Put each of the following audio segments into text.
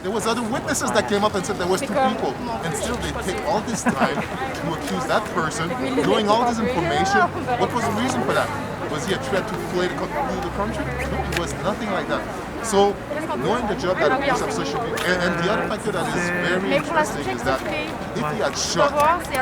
There was other witnesses that came up and said there was 2 people, and still they take all this time to accuse that person, knowing all this information. What was the reason for that? Was he a threat to flee the country? No, it was nothing like that. So, knowing the job that a police officer should be, and the other factor that is very interesting is that if he had shot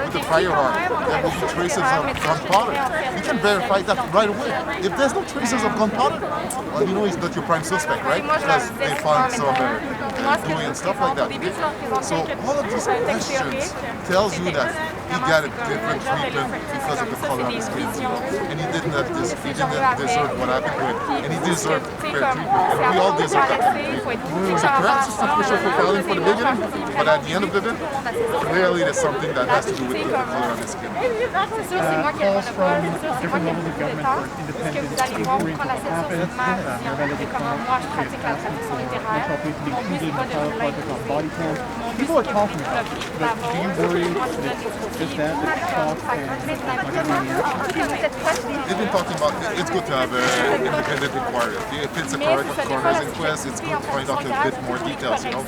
with a firearm, there will be traces of gunpowder. You can verify that right away. If there's no traces of gunpowder, well, you know he's not your prime suspect, right? Because they found some dewey and stuff like that. So all of these questions tells you that he got a different treatment because of the color of his skin, and he didn't deserve what happened to him, and he deserved fair treatment, and we all deserve that treatment. So perhaps it's not racial profiling for the beginning, but at the end of the day, clearly there's something that has to do with the color of his skin. Calls from different levels of government for independent inquiry into what happened. Montreal police being included in the pilot project on body cams. People are talking about it, but do you worry that just that talk They've been talking about it's good to have an independent inquiry. If it's a coroner's inquest, it's good to find out a bit more details, you know.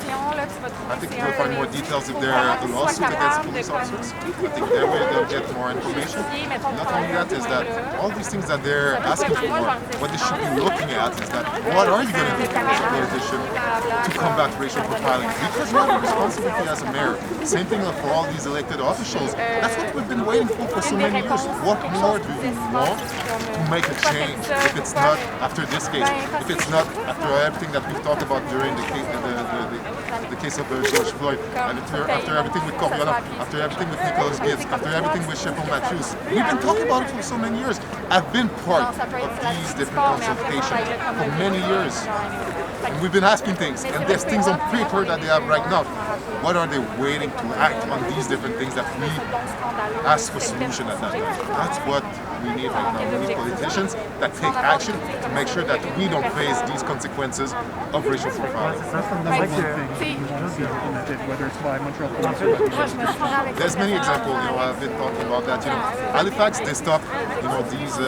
I think you'll find more details if there are a lawsuit against police officers. I think that way they'll get more information. Not only that is that all these things that they're asking for, what they should be looking at is that what are you going to do as a politician to combat racial profiling? Because you have a responsibility as a mayor. Same thing for all these elected officials. That's what we've been waiting for so many years. What more do you want to make a change if it's not after this case, if it's not after everything that we've talked about during the case of George Floyd, and after everything with Coriolan, after everything with Nicholas Gibbs, after everything with Shepard Matthews. We've been talking about it for so many years. I've been part of these different consultations for many years. And we've been asking things, and there's things on paper that they have right now. What are they waiting to act on these different things that we ask for solution at that time? That's what we need right now. We need politicians that take action to make sure that we don't face these consequences of racial profiling. That's the number one thing you want to see implemented, whether it's by Montreal police or by the There's many examples, you know, I've been talking about that. You know, Halifax, they stopped, you know, these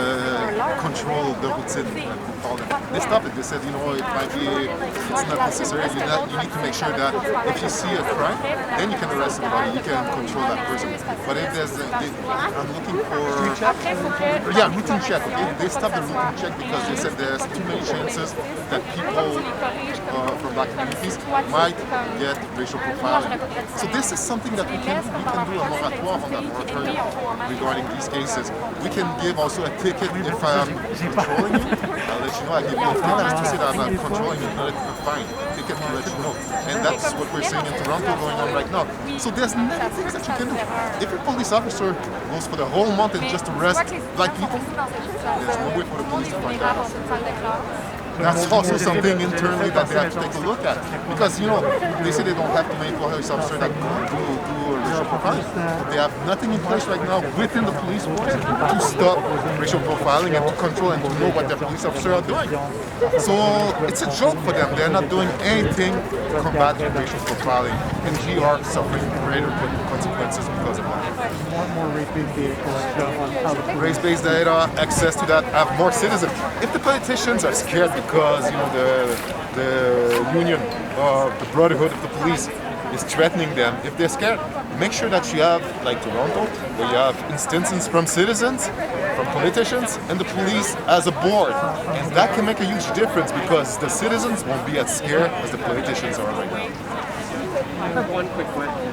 control the routine, we call them. They stopped it. They said, you know, it might be, it's not necessary. You need to make sure that if you see a crime, then you can arrest somebody, you can control that person. But if there's, I'm looking for, routine check. Okay, they stopped the routine check because they said there's too many chances that people from black communities might get racial profiling. So this is something that we can do a moratoire on that moratorium regarding these cases. We can give also a ticket if I'm controlling you. I'll let you know. I give you a ticket to say that I'm not controlling you, not a fine. Ticket to let you know. And that's what we're seeing in Toronto going on right now. So there's many things that you can do. If a police officer goes for the whole month and just arrest black people, there's no way for the police to find that out. That's also something internally that they have to take a look at. Because, you know, they say they don't have too many police officers that do racial profiling. But they have nothing in place right now within the police force to stop racial profiling and to control and to know what their police officers are doing. So it's a joke for them. They're not doing anything to combat racial profiling. And we are suffering greater consequences because of that. more race-based data collection on how the race-based data, access to that, have more citizens. If the politicians are scared because, you know, the union or the brotherhood of the police is threatening them, if they're scared, make sure that you have, like Toronto, where you have instances from citizens, from politicians, and the police as a board. And that can make a huge difference because the citizens won't be as scared as the politicians are right now. I have one quick question.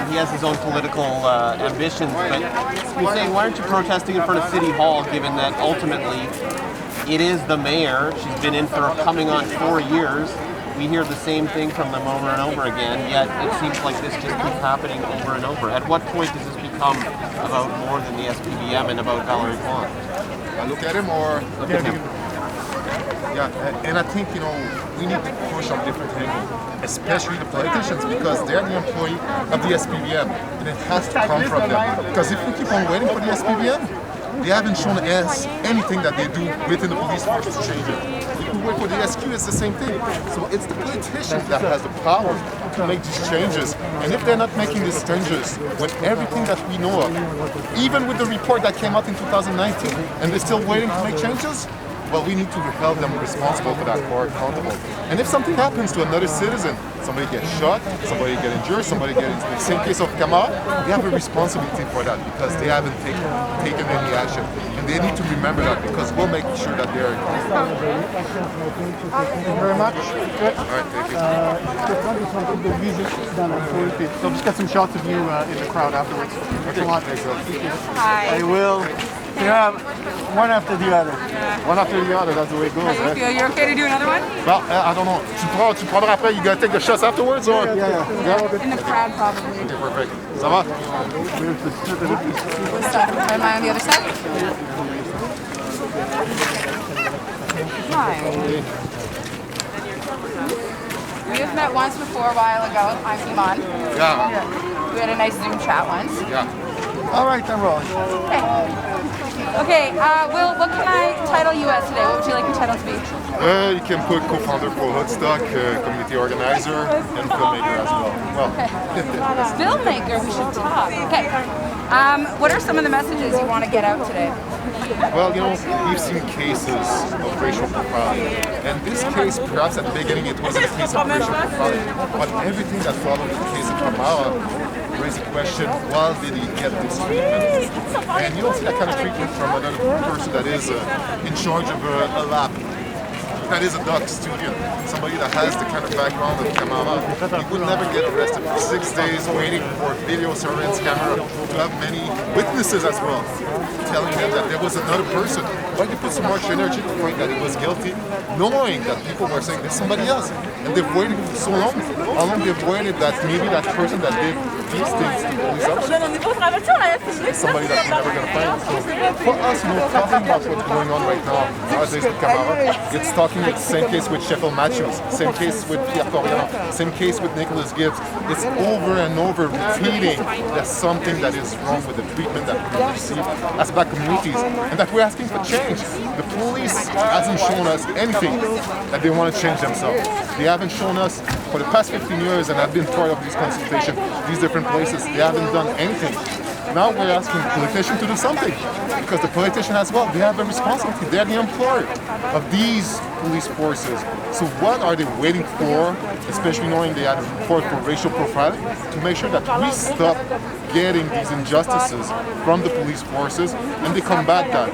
He has his own political ambitions, but you're saying, why aren't you protesting in front of City Hall, given that ultimately it is the mayor? She's been in for coming on 4 years. We hear the same thing from them over and over again, yet it seems like this just keeps happening over and over. At what point does this become about more than the SPVM and about Valerie Plante? I look at him or look at him. Yeah, and I think, you know, we need to push on different angles, especially the politicians, because they're the employee of the SPVM, and it has to come from them. Because if we keep on waiting for the SPVM, they haven't shown us anything that they do within the police force to change it. If we wait for the SQ, it's the same thing. So it's the politicians that has the power to make these changes. And if they're not making these changes with everything that we know of, even with the report that came out in 2019, and they're still waiting to make changes, well, we need to held them responsible for that or accountable. And if something happens to another citizen, somebody gets shot, somebody gets injured, somebody gets in the same case of Kamara, they have a responsibility for that because they haven't taken any action. And they need to remember that because we'll make sure that they are accountable. Thank you very much. Good. All right, thank you. So just get some shots of you in the crowd afterwards. Thanks a lot. Hi. I will. Yeah, one after the other. One after the other, that's the way it goes. How do you feel? You're okay to do another one? Well, I don't know. Tu prendras après, you gotta take the shots afterwards or? Yeah. In the crowd, probably. Okay, perfect. Ça va? Am I on the other side? Hi. We have met once before a while ago. I'm Iman. Yeah. We had a nice Zoom chat once. Yeah. All right, I'm rolling. Okay, Will, what can I title you as today? What would you like your title to be? You can put co-founder for Hoodstock, community organizer, and filmmaker as well. Filmmaker, we should talk. Okay. What are some of the messages you want to get out today? Well, you know, we've seen cases of racial profiling, and this case, perhaps at the beginning, it wasn't a case of racial profiling, but everything that followed the case of Kamara raised the question, why did he get this treatment? And you don't see that kind of treatment from another person that is in charge of a lab. That is a doc student, somebody that has the kind of background of Kamara. He would never get arrested for 6 days waiting for video surveillance camera to have many witnesses as well, telling him that there was another person. Why you put so much energy to point that he was guilty, knowing that people were saying there's somebody else, and they've waited for so long. How long they've waited that maybe that person that did these things to police officers is somebody that we're never going to find. So for us, you know, talking about what's going on right now, nowadays with Kamara, it's talking the same case with Sheffield Matthews, same case with Pierre Corian, same case with Nicholas Gibbs. It's over and over repeating there's something that is wrong with the treatment that we receive as Black communities, and that we're asking for change. The police hasn't shown us anything that they want to change themselves. They haven't shown us for the past 15 years, and I've been part of these consultations, these different places, they haven't done anything. Now we're asking the politician to do something, because the politician as well, they have a responsibility. They're the employer of these police forces. So what are they waiting for, especially knowing they had a report for racial profiling, to make sure that we stop getting these injustices from the police forces and they combat that?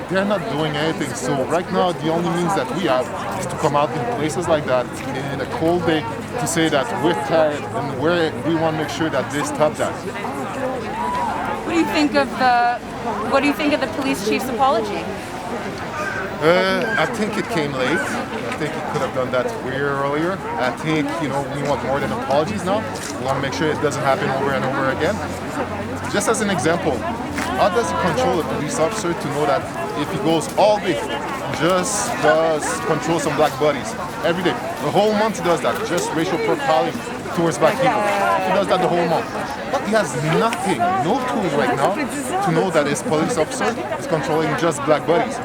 They're not doing anything. So right now, the only means that we have is to come out in places like that in a cold day to say that we're tired and we want to make sure that they stop that. What do you think of the police chief's apology? I think it came late. I think he could have done that way earlier. I think, you know, we want more than apologies now. We want to make sure it doesn't happen over and over again. Just as an example, how does he control a police officer to know that if he goes all day, just does control some black bodies every day, the whole month he does that, just racial profiling towards black people. He does that the whole month. But he has nothing, no tools right now to know that his police officer is controlling just black bodies.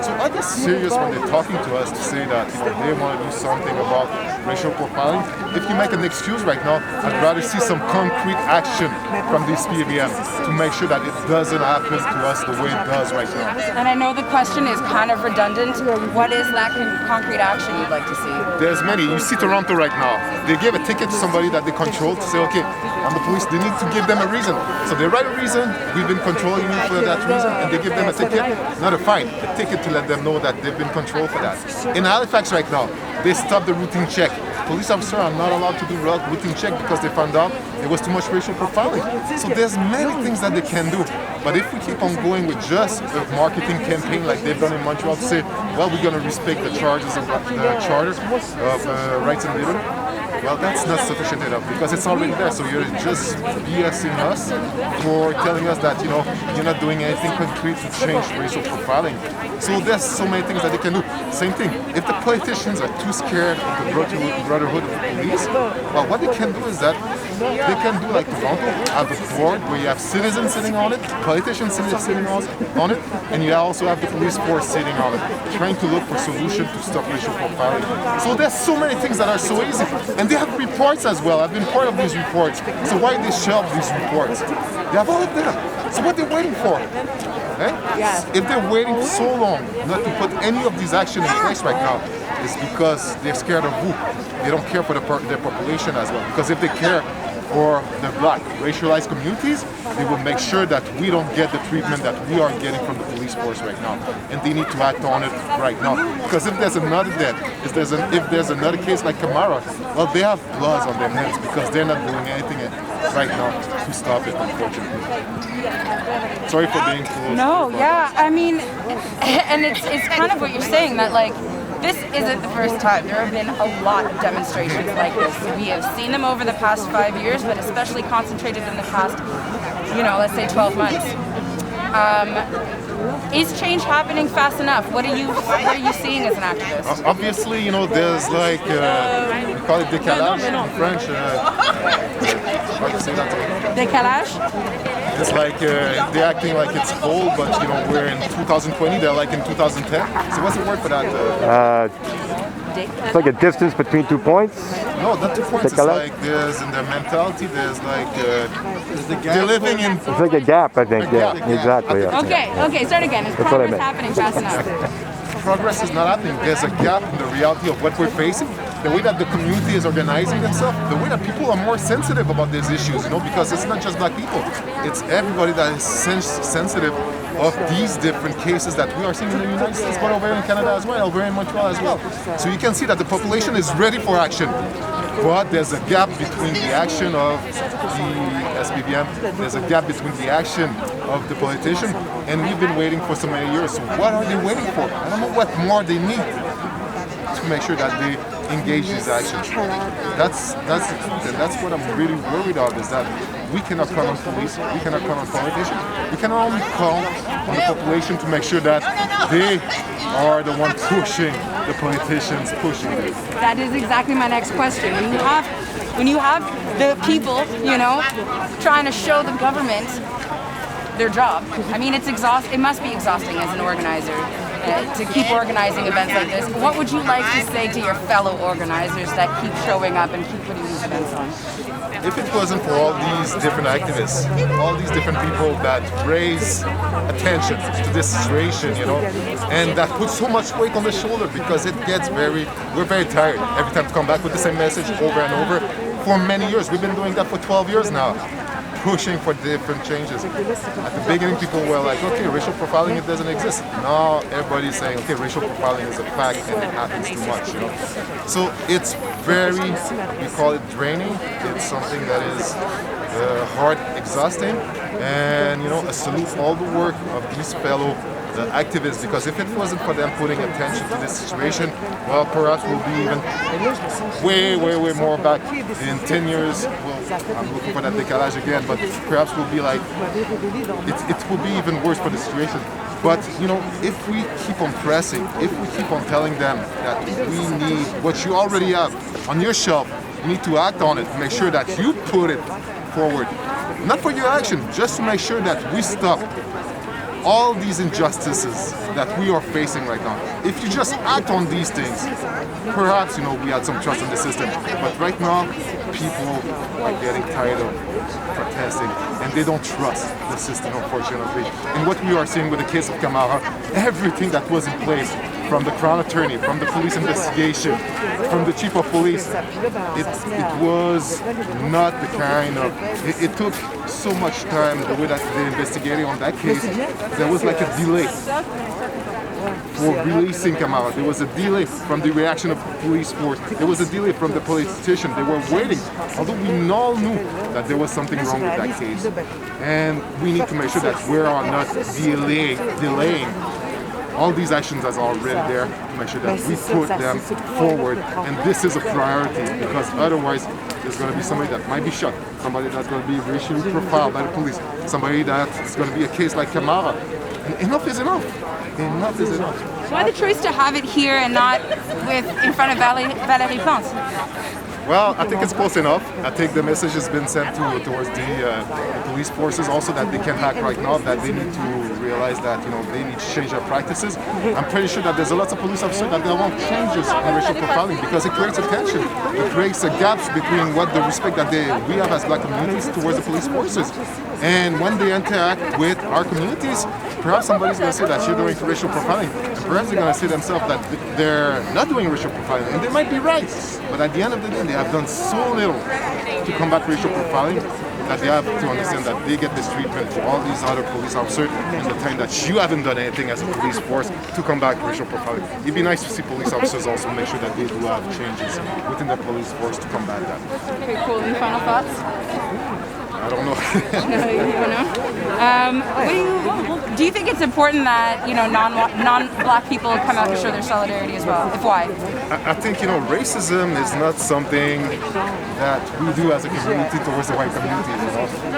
So are they serious when they're talking to us to say that, you know, they want to do something about racial profiling? If you make an excuse right now, I'd rather see some concrete action from the SPVM to make sure that it doesn't happen to us the way it does right now. And I know the question is kind of redundant. What is that concrete action you'd like to see? There's many. You see Toronto right now. They gave a ticket to somebody that they control to say, okay, I'm the police, they need to give them a reason. So they write a reason, we've been controlling you for that reason, and they give them a ticket, not a fine, a ticket to let them know that they've been controlled for that. In Halifax right now, they stopped the routine check. Police officers are not allowed to do routine check because they found out there was too much racial profiling. So there's many things that they can do. But if we keep on going with just a marketing campaign like they've done in Montreal to say, well, we're going to respect the charges of the charter of rights and liberty, well, that's not sufficient enough because it's already there. So you're just BSing us for telling us that, you know, you're not doing anything concrete to change racial profiling. So there's so many things that they can do. Same thing. If the politicians are too scared of the brotherhood of the police, well, what they can do is that they can do like Toronto, have a board where you have citizens sitting on it, politicians sitting on it, and you also have the police force sitting on it, trying to look for solutions to stop racial profiling. So there's so many things that are so easy. And they have reports as well. I've been part of these reports. So why they shelve these reports? They have all of them. So what they're waiting for? Right? Yes. If they're waiting so long not to put any of these actions in place right now, it's because they're scared of who? They don't care for their population as well. Because if they care for the black racialized communities, they will make sure that we don't get the treatment that we are getting from the police force right now. And they need to act on it right now. Because if there's another death, if there's another case like Kamara, well, they have blood on their hands because they're not doing anything right now to stop it, unfortunately. Sorry for being close. No, yeah, I mean, and it's kind of what you're saying, that like, this isn't the first time. There have been a lot of demonstrations like this. We have seen them over the past 5 years, but especially concentrated in the past, let's say 12 months. Is change happening fast enough? What are you seeing as an activist? Obviously, there's like, we call it décalage in French. How do you say that? Décalage? It's like they're acting like it's old, but we're in 2020. They're like in 2010. So what's the word for that? It's like a distance between 2 points. No, not 2 points. It's like there's in their mentality. There's like they're living in. It's like a gap, I think. Yeah, exactly. Yeah. Okay. Start again. Is progress happening fast enough? Progress is not happening. There's a gap in the reality of what we're facing. The way that the community is organizing themselves, the way that people are more sensitive about these issues, because it's not just black people. It's everybody that is sensitive of these different cases that we are seeing in the United States, but over in Canada as well, over in Montreal as well. So you can see that the population is ready for action. But there's a gap between the action of the SPVM, there's a gap between the action of the politician, and we've been waiting for so many years. So what are they waiting for? I don't know what more they need to make sure that they engage these actions. That's what I'm really worried of, is that we cannot count on police, we cannot count on politicians, we can only count on the population to make sure that they are the one pushing the politicians, pushing it. That is exactly my next question. When you have the people, trying to show the government their job, I mean, it must be exhausting as an organizer. To keep organizing events like this. What would you like to say to your fellow organizers that keep showing up and keep putting these events on? If it wasn't for all these different activists, all these different people that raise attention to this situation, and that put so much weight on the shoulder, because we're very tired every time to come back with the same message over and over for many years. We've been doing that for 12 years now, pushing for different changes. At the beginning, people were like, okay, racial profiling, it doesn't exist. Now everybody's saying, okay, racial profiling is a fact and it happens too much. So it's very, we call it draining. It's something that is hard, exhausting, and a salute all the work of these fellow activists, because if it wasn't for them putting attention to this situation, well, perhaps we'll be even way more back in 10 years. Well, I'm looking for that décalage again, but perhaps we'll be like, it will be even worse for the situation. But, if we keep on pressing, if we keep on telling them that we need what you already have on your shelf, you need to act on it, make sure that you put it forward. Not for your action, just to make sure that we stop all these injustices that we are facing right now. If you just act on these things, perhaps, we had some trust in the system. But right now, people are getting tired of protesting, and they don't trust the system, unfortunately. And what we are seeing with the case of Kamara, everything that was in place, from the Crown Attorney, from the police investigation, from the Chief of Police, it was not the kind of... It took so much time, the way that they investigated on that case. There was like a delay for releasing Kamara. There was a delay from the reaction of the police force. There was a delay from the politician. They were waiting, although we all knew that there was something wrong with that case. And we need to make sure that we are not delaying all these actions are already there, to make sure that we put them forward. And this is a priority, because otherwise there's going to be somebody that might be shot, somebody that's going to be racially profiled by the police, somebody that's going to be a case like Kamara. And enough is enough. Enough is enough. Why the choice to have it here and not in front of Valérie Plante? Well, I think it's close enough. I think the message has been sent towards the police forces also, that they can act right now, that they need to realize that they need to change their practices. I'm pretty sure that there's a lot of police officers that they want changes in racial profiling, because it creates a tension. It creates a gaps between what the respect that we have as black communities towards the police forces. And when they interact with our communities, perhaps somebody's going to say that you're doing racial profiling, and perhaps they're going to say themselves that they're not doing racial profiling, and they might be right. But at the end of the day, they have done so little to combat racial profiling that they have to understand that they get this treatment for all these other police officers in the time that you haven't done anything as a police force to combat racial profiling. It'd be nice to see police officers also make sure that they do have changes within the police force to combat that. Okay, cool. Any final thoughts? I don't know. You don't know? Do you think it's important that non-black people come out and show their solidarity as well? If why? I think racism is not something that we do as a community towards the white community.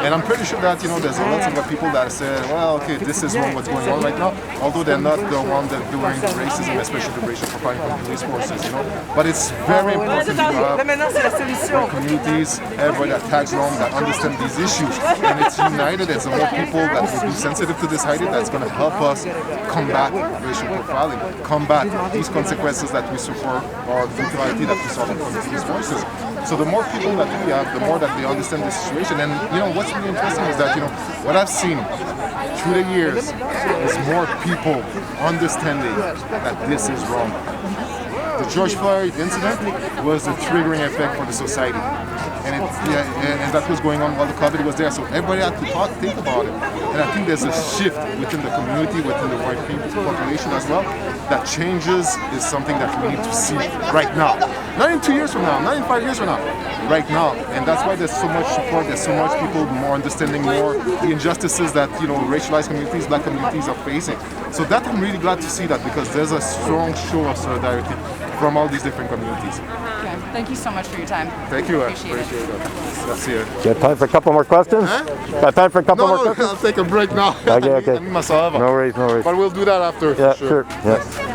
And I'm pretty sure that there's lots of people that say, well, okay, this is what's going on right now. Although they're not the one that doing the racism, especially the racial profiling from police forces. But it's very important to have communities, everybody that tags along, that understand these issues, and it's united. It's more people that will be sensitive to this idea that's going to help us combat racial profiling, combat these consequences that we suffer or the brutality that we saw from these voices. So the more people that we have, the more that they understand the situation. And what's really interesting is that what I've seen through the years is more people understanding that this is wrong. The George Floyd incident was a triggering effect for the society. And that was going on while the COVID was there. So everybody had to think about it. And I think there's a shift within the community, within the white population as well, that changes is something that we need to see right now. Not in 2 years from now, not in 5 years from now, right now. And that's why there's so much support, there's so much people more understanding more the injustices that racialized communities, black communities are facing. So that I'm really glad to see that, because there's a strong show of solidarity from all these different communities. Okay. Thank you so much for your time. Thank you. Appreciate it. That's it. You have time for a couple more questions? Huh? Got time for a couple more No, questions? I'll take a break now. Okay. I need my saliva. No worries. But we'll do that after. Yeah, for sure. sure. Yeah.